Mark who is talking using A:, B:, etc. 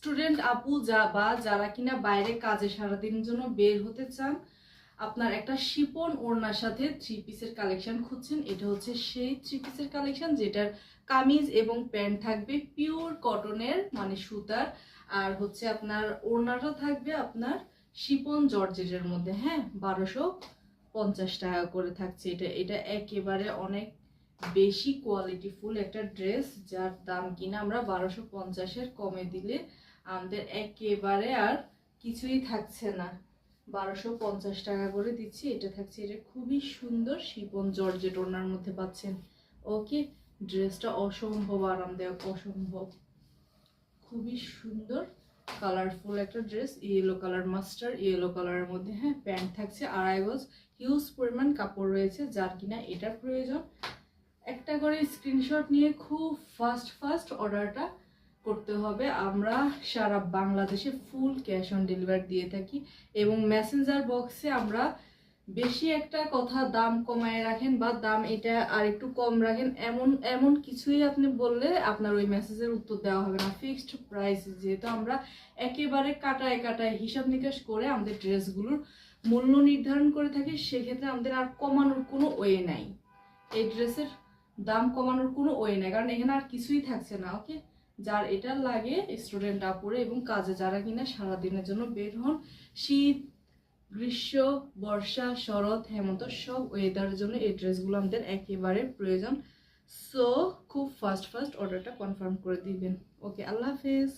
A: Student আপু যারা কিনা বাইরে কাজে সারাদিনের জন্য বের হতে চান, আপনার একটা শিপন ওড়নার সাথে থ্রি পিসের কালেকশন খুঁজছেন, এটা হচ্ছে সেই থ্রি পিসের কালেকশন যেটার কামিজ এবং প্যান্ট থাকবে পিওর কটনের মানে সুতার, আর হচ্ছে আপনার ওড়নাটা থাকবে আপনার শিপন জর্জেটের মধ্যে। হ্যাঁ, 1250 টাকা করে থাকছে। এটা এটা একেবারে অনেক বেশি কোয়ালিটিফুল একটা ড্রেস, যার দাম কিনা আমরা 1250-এর কমে দিলে আমাদের একেবারে আর কিছুই থাকছে না। 1250 টাকা করে দিচ্ছি। এটা থাকছে, এটা খুবই সুন্দর শিফন জর্জেট ওড়নার মধ্যে পাচ্ছেন। ওকে, ড্রেসটা অসম্ভব আরামদায়ক, অসম্ভব, খুবই সুন্দর কালারফুল একটা dress. Yellow colour, master yellow কালারের মধ্যে। হ্যাঁ, প্যান্ট থাকছে 2.5 গজ, হিউজ পরিমাণ কাপড় রয়েছে। যার কিনা এটার প্রয়োজন, একটা করে স্ক্রিনশট নিয়ে খুব ফাস্ট অর্ডারটা করতে হবে। আমরা সারা বাংলাদেশে ফুল ক্যাশ অন ডেলিভারি দিয়ে থাকি এবং মেসেঞ্জার বক্সে আমরা বেশি একটা কথা দাম কমায় রাখেন বা দাম এটা আর একটু কম রাখেন এমন এমন কিছুই আপনি বললে আপনার ওই মেসেজের উত্তর দেওয়া হবে না। ফিক্সড প্রাইস, যেহেতু আমরা একেবারে কাটায় কাটায় হিসাব নিকাশ করে আমাদের ড্রেসগুলোর মূল্য নির্ধারণ করে থাকি, সেক্ষেত্রে আমাদের আর কমানোর কোনো ওয়ে নাই। এই ড্রেসের দাম কমানোর কোনো ওয়ে নাই, কারণ এখানে আর কিছুই থাকছে না। ওকে, যার এটা লাগে স্টুডেন্ট আপুরে এবং কাজে যারা কিনা সারাদিনের জন্য বের হন, শীত, গ্রীষ্ম, বর্ষা, শরৎ, হেমন্ত সব ওয়েদারের জন্য এই ড্রেসগুলো আমাদের একেবারে প্রয়োজন। সো খুব ফাস্ট অর্ডারটা কনফার্ম করে দিবেন। ওকে, আল্লাহ হাফেজ।